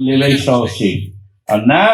ले ली 100 सीट और ना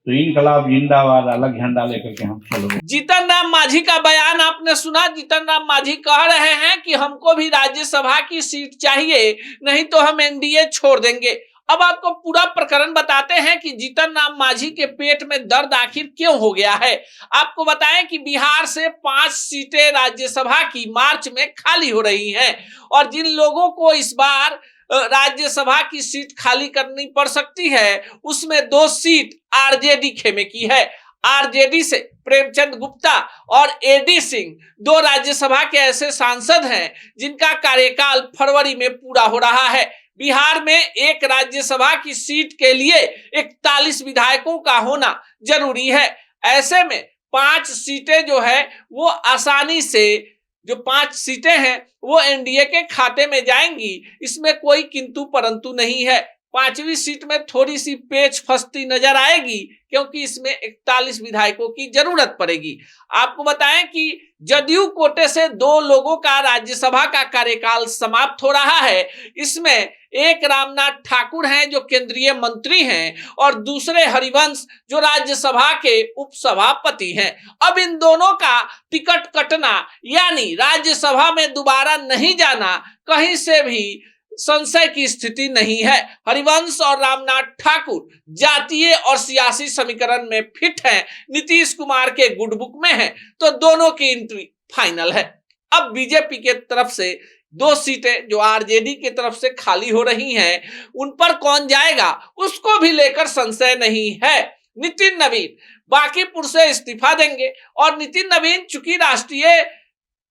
तो इनकलाब जिंदाबाद अलग झंडा लेकर के हम चलोगे। जीतन राम मांझी का बयान आपने सुना। जीतन राम मांझी कह रहे हैं कि हमको भी राज्यसभा की सीट चाहिए, नहीं तो हम एनडीए छोड़ देंगे। अब आपको पूरा प्रकरण बताते हैं कि जीतन राम मांझी के पेट में दर्द आखिर क्यों हो गया है। आपको बताएं कि बिहार से 5 सीटें राज्यसभा की मार्च में खाली हो रही हैं और जिन लोगों को इस बार राज्यसभा की सीट खाली करनी पड़ सकती है उसमें 2 सीट आरजेडी खेमे की है। आरजेडी से प्रेमचंद गुप्ता और एडी सिंह 2 राज्यसभा के ऐसे सांसद हैं जिनका कार्यकाल फरवरी में पूरा हो रहा है। बिहार में एक राज्यसभा की सीट के लिए 41 विधायकों का होना जरूरी है। ऐसे में 5 सीटें जो है वो आसानी से, जो 5 सीटें हैं वो एनडीए के खाते में जाएंगी, इसमें कोई किंतु परंतु नहीं है। 5वीं सीट में थोड़ी सी पेच फंसती नजर आएगी क्योंकि इसमें 41 विधायकों की जरूरत पड़ेगी। आपको बताएं कि जदयू कोटे से 2 लोगों का राज्यसभा का कार्यकाल समाप्त हो रहा है। इसमें एक रामनाथ ठाकुर हैं जो केंद्रीय मंत्री हैं और दूसरे हरिवंश जो राज्यसभा के उपसभापति हैं। अब इन दोनों का टिकट कटना यानी राज्यसभा में दोबारा नहीं जाना कहीं से भी संशय की स्थिति नहीं है। हरिवंश और रामनाथ ठाकुर जातीय और सियासी समीकरण में फिट हैं, नीतीश कुमार के गुडबुक में हैं, तो दोनों की एंट्री फाइनल है। अब बीजेपी के तरफ से 2 सीटें जो आरजेडी की तरफ से खाली हो रही हैं उन पर कौन जाएगा उसको भी लेकर संशय नहीं है। नितिन नवीन बांकीपुर से इस्तीफा देंगे और नितिन नवीन चूंकि राष्ट्रीय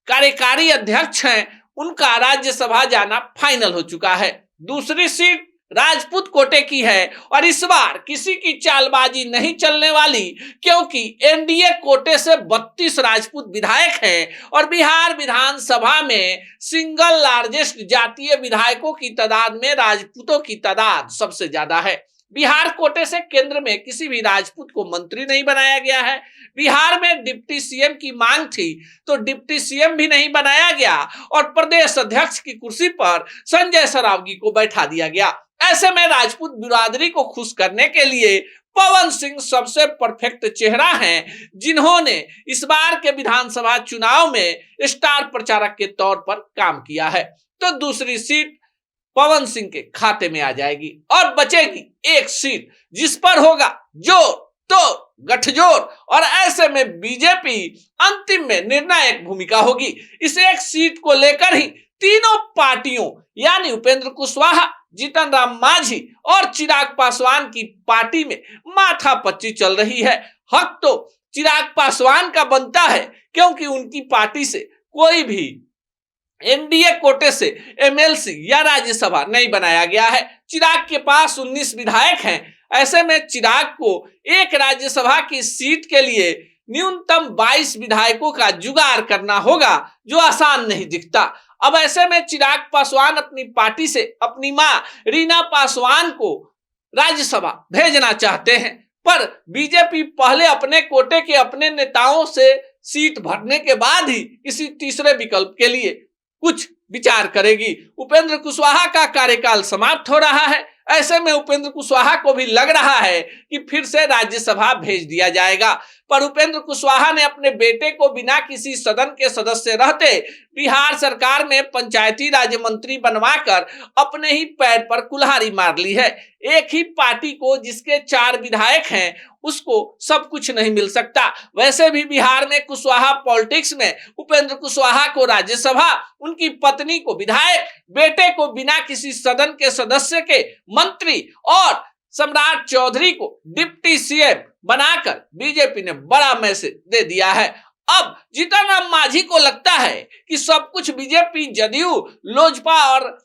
कार्यकारी अध्यक्ष हैं, उनका राज्यसभा जाना फाइनल हो चुका है। दूसरी सीट राजपूत कोटे की है और इस बार किसी की चालबाजी नहीं चलने वाली क्योंकि एनडीए कोटे से 32 राजपूत विधायक हैं और बिहार विधानसभा में सिंगल लार्जेस्ट जातीय विधायकों की तादाद में राजपूतों की तादाद सबसे ज्यादा है। बिहार कोटे से केंद्र में किसी भी राजपूत को मंत्री नहीं बनाया गया है। बिहार में डिप्टी सीएम की मांग थी तो डिप्टी सीएम भी नहीं बनाया गया और प्रदेश अध्यक्ष की कुर्सी पर संजय सरावगी को बैठा दिया गया। ऐसे में राजपूत बिरादरी को खुश करने के लिए पवन सिंह सबसे परफेक्ट चेहरा हैं, जिन्होंने इस बार के विधानसभा चुनाव में स्टार प्रचारक के तौर पर काम किया है। तो दूसरी सीट पवन सिंह के खाते में आ जाएगी और बचेगी एक सीट जिस पर होगा जोर तो गठजोड़ और ऐसे में बीजेपी अंतिम में निर्णायक भूमिका होगी। इस एक सीट को लेकर ही तीनों पार्टियों यानी उपेंद्र कुशवाहा, जीतन राम मांझी और चिराग पासवान की पार्टी में माथापच्ची चल रही है। हक तो चिराग पासवान का बनता है क्योंकि उनकी पार्टी से कोई भी एनडीए कोटे से एमएलसी या राज्यसभा नहीं बनाया गया है। चिराग के पास 19 विधायक हैं। ऐसे में चिराग को एक राज्यसभा की सीट के लिए न्यूनतम 22 विधायकों का जुगाड़ करना होगा, जो आसान नहीं दिखता। अब ऐसे में चिराग पासवान अपनी पार्टी से अपनी मां रीना पासवान को राज्यसभा भेजना चाहते हैं, पर बीजेपी पहले अपने कोटे के अपने नेताओं से सीट भरने के बाद ही किसी तीसरे विकल्प के लिए कुछ विचार करेगी। उपेंद्र कुशवाहा का कार्यकाल समाप्त हो रहा है। ऐसे में उपेंद्र कुशवाहा को भी लग रहा है कि फिर से राज्यसभा भेज दिया जाएगा, पर उपेंद्र कुशवाहा ने अपने बेटे को बिना किसी सदन के सदस्य रहते बिहार सरकार में पंचायती राज्य मंत्री बनवाकर अपने ही पैर पर कुल्हाड़ी मार ली है। एक ही पार्टी को जिसके 4 विधायक हैं उसको सब कुछ नहीं मिल सकता। वैसे भी बिहार में कुशवाहा पॉलिटिक्स में उपेंद्र कुशवाहा को राज्यसभा, उनकी पत्नी को विधायक, बेटे को बिना किसी सदन के सदस्य के मंत्री और सम्राट चौधरी को डिप्टी सीएम बनाकर बीजेपी ने बड़ा मैसेज दे दिया है। अब जीतन राम मांझी को लगता है कि सब कुछ बीजेपी, जदयू, लोजपा और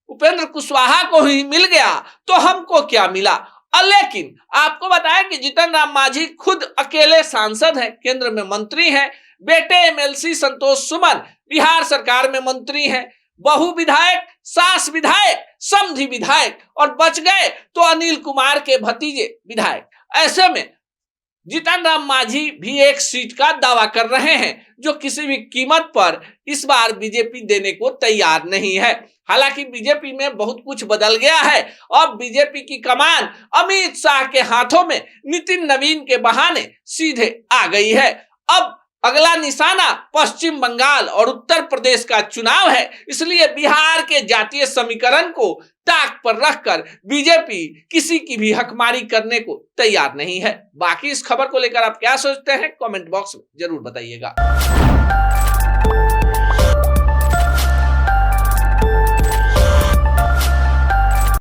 उपेंद्र कुशवाहा को ही मिल गया तो हमको क्या मिला। लेकिन आपको बताएं कि जीतन राम मांझी खुद अकेले सांसद हैं, केंद्र में मंत्री हैं, बेटे एमएलसी संतोष सुमन बिहार सरकार में मंत्री हैं, बहु विधायक, सास विधायक, समधी विधायक और बच गए तो अनिल कुमार के भतीजे विधायक। ऐसे में जीतन राम मांझी भी एक सीट का दावा कर रहे हैं जो किसी भी कीमत पर इस बार बीजेपी देने को तैयार नहीं है। हालांकि बीजेपी में बहुत कुछ बदल गया है। अब बीजेपी की कमान अमित शाह के हाथों में नितिन नवीन के बहाने सीधे आ गई है। अब अगला निशाना पश्चिम बंगाल और उत्तर प्रदेश का चुनाव है, इसलिए बिहार के जातीय समीकरण को ताक पर रखकर बीजेपी किसी की भी हकमारी करने को तैयार नहीं है। बाकी इस खबर को लेकर आप क्या सोचते हैं, कमेंट बॉक्स में जरूर बताइएगा।